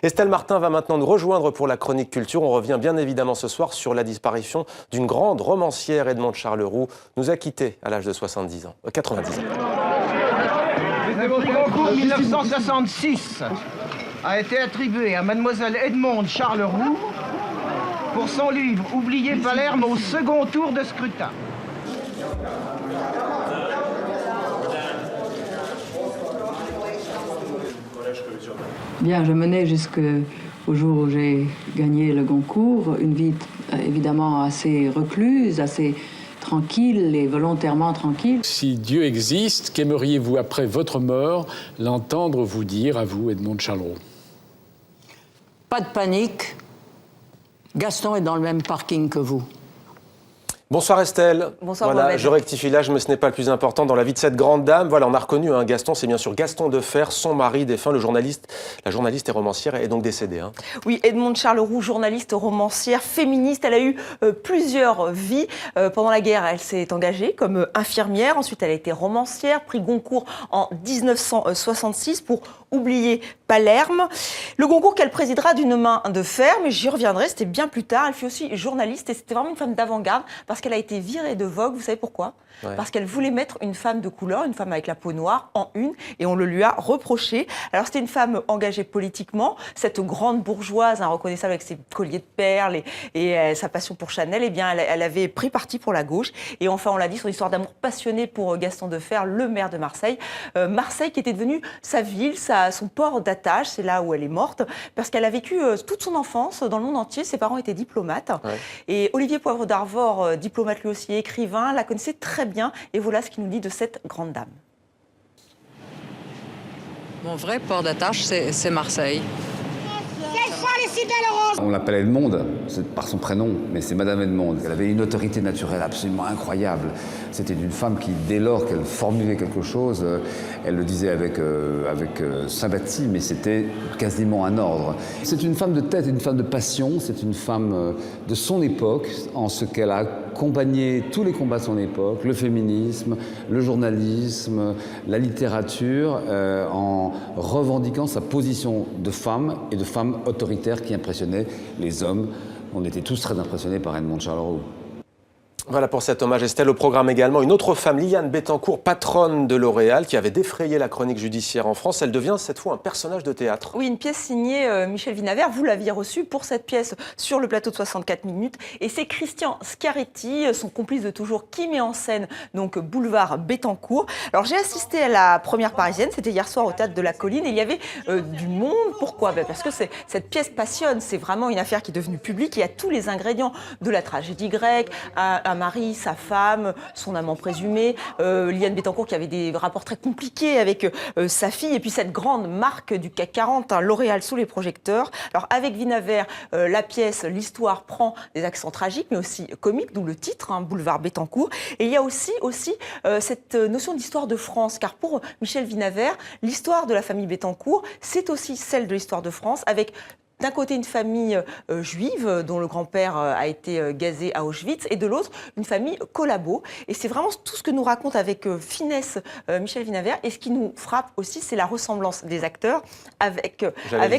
Estelle Martin va maintenant nous rejoindre pour la chronique culture. On revient bien évidemment ce soir sur la disparition d'une grande romancière. Edmond Charleroux nous a quittés à l'âge de 90 ans, 90 ans. Le prix Goncourt 1966 a été attribué à mademoiselle Edmond Charleroux pour son livre « Oubliez Palerme » au second tour de scrutin. Bien, je menais jusqu'au jour où j'ai gagné le Goncourt, une vie évidemment assez recluse, assez tranquille et volontairement tranquille. Si Dieu existe, qu'aimeriez-vous après votre mort l'entendre vous dire à vous, Edmond Charleroux? Pas de panique, Gaston est dans le même parking que vous. Bonsoir Estelle. Bonsoir voilà, Mohamed. je rectifie l'âge, mais ce n'est pas le plus important dans la vie de cette grande dame. Voilà, on a reconnu Gaston, c'est bien sûr Gaston Defferre, son mari défunt, la journaliste et romancière est donc décédée. Oui, Edmond Charleroux, journaliste, romancière, féministe. Elle a eu plusieurs vies. Pendant la guerre, elle s'est engagée comme infirmière. Ensuite, elle a été romancière, prix Goncourt en 1966 pour Oublier Palerme. Le Goncourt qu'elle présidera d'une main de fer, mais j'y reviendrai, c'était bien plus tard. Elle fut aussi journaliste et c'était vraiment une femme d'avant-garde parce qu'elle a été virée de Vogue. Vous savez pourquoi ? Ouais. Parce qu'elle voulait mettre une femme de couleur, une femme avec la peau noire, en une, et on le lui a reproché. Alors c'était une femme engagée politiquement, cette grande bourgeoise, reconnaissable avec ses colliers de perles et sa passion pour Chanel, eh bien elle avait pris parti pour la gauche. Et enfin, on l'a dit, son histoire d'amour passionnée pour Gaston Defferre, le maire de Marseille. Marseille qui était devenue sa ville, son port d'attache, c'est là où elle est morte, parce qu'elle a vécu toute son enfance dans le monde entier. Ses parents étaient diplomates. Ouais. Et Olivier Poivre d'Arvor, diplomate lui aussi, écrivain, la connaissait très bien. Et voilà ce qu'il nous dit de cette grande dame. Mon vrai port d'attache, c'est Marseille. On l'appelle Edmonde, par son prénom, mais c'est Madame Edmonde. Elle avait une autorité naturelle absolument incroyable. C'était une femme qui, dès lors qu'elle formulait quelque chose, elle le disait avec sympathie, mais c'était quasiment un ordre. C'est une femme de tête, une femme de passion, c'est une femme de son époque, en ce qu'elle a accompagné tous les combats de son époque, le féminisme, le journalisme, la littérature, en revendiquant sa position de femme et de femme autoritaire qui impressionnait les hommes. On était tous très impressionnés par Edmond Charleroux. Voilà pour cet hommage, Estelle. Au programme également, une autre femme, Liliane Bettencourt, patronne de L'Oréal, qui avait défrayé la chronique judiciaire en France. Elle devient cette fois un personnage de théâtre. Oui, une pièce signée Michel Vinavert. Vous l'aviez reçue pour cette pièce sur le plateau de 64 minutes. Et c'est Christian Scarretti, son complice de toujours, qui met en scène donc Boulevard Bettencourt. Alors j'ai assisté à la première parisienne, c'était hier soir au Théâtre de la Colline. Et il y avait du monde. Pourquoi ? Parce que cette pièce passionne. C'est vraiment une affaire qui est devenue publique. Il y a tous les ingrédients de la tragédie grecque, un mari, sa femme, son amant présumé, Liliane Bettencourt qui avait des rapports très compliqués avec sa fille, et puis cette grande marque du CAC 40, L'Oréal sous les projecteurs. Alors avec Vinavert, la pièce, l'histoire prend des accents tragiques, mais aussi comiques, d'où le titre, Boulevard Bettencourt. Et il y a aussi cette notion d'histoire de France, car pour Michel Vinavert, l'histoire de la famille Bettencourt, c'est aussi celle de l'histoire de France, avec d'un côté, une famille juive dont le grand-père a été gazé à Auschwitz, et de l'autre, une famille collabo. Et c'est vraiment tout ce que nous raconte avec finesse Michel Vinavert. Et ce qui nous frappe aussi, c'est la ressemblance des acteurs avec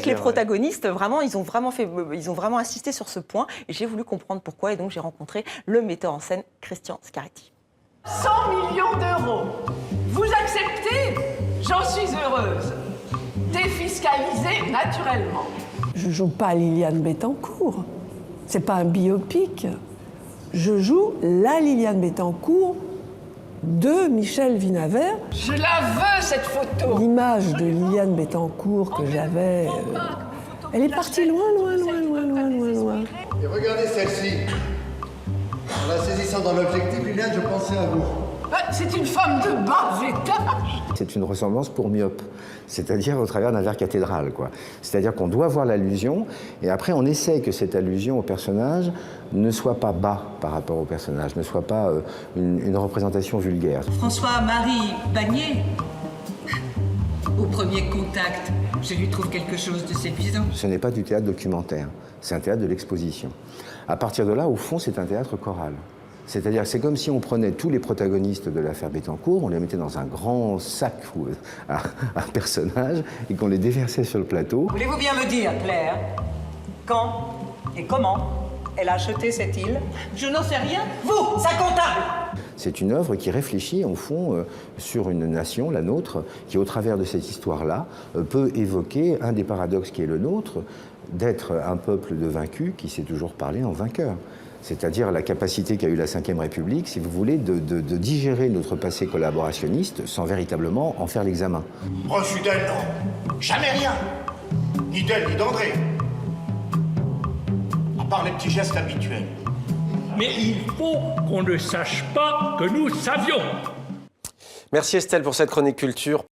les protagonistes. Vraiment, ils ont vraiment insisté sur ce point. Et j'ai voulu comprendre pourquoi. Et donc, j'ai rencontré le metteur en scène, Christian Scarretti. 100 millions d'euros. Vous acceptez ? J'en suis heureuse. Défiscalisé naturellement. Je joue pas Liliane Bettencourt. C'est pas un biopic. Je joue la Liliane Bettencourt de Michel Vinavert. Je la veux, cette photo. L'image de Liliane Bettencourt que j'avais, elle est partie loin. Et regardez celle-ci. En la saisissant dans l'objectif, Liliane, je pensais à vous. C'est une femme de bas étage. C'est une ressemblance pour myope, c'est-à-dire au travers d'un verre cathédral, quoi. C'est-à-dire qu'on doit voir l'allusion, et après on essaie que cette allusion au personnage ne soit pas bas par rapport au personnage, ne soit pas une représentation vulgaire. François-Marie Bagné, au premier contact, je lui trouve quelque chose de séduisant. Ce n'est pas du théâtre documentaire, c'est un théâtre de l'exposition. À partir de là, au fond, c'est un théâtre choral. C'est-à-dire c'est comme si on prenait tous les protagonistes de l'affaire Bettencourt, on les mettait dans un grand sac ou un personnage et qu'on les déversait sur le plateau. Voulez-vous bien me dire, Claire, quand et comment elle a acheté cette île? Je n'en sais rien. Vous, sa comptable! C'est une œuvre qui réfléchit, au fond, sur une nation, la nôtre, qui, au travers de cette histoire-là, peut évoquer un des paradoxes qui est le nôtre, d'être un peuple de vaincus qui sait toujours parler en vainqueur. C'est-à-dire la capacité qu'a eu la Ve République, si vous voulez, de digérer notre passé collaborationniste sans véritablement en faire l'examen. Reçu d'elle, non. Jamais rien. Ni d'elle, ni d'André. À part les petits gestes habituels. Mais il faut qu'on ne sache pas que nous savions. Merci Estelle pour cette chronique culture.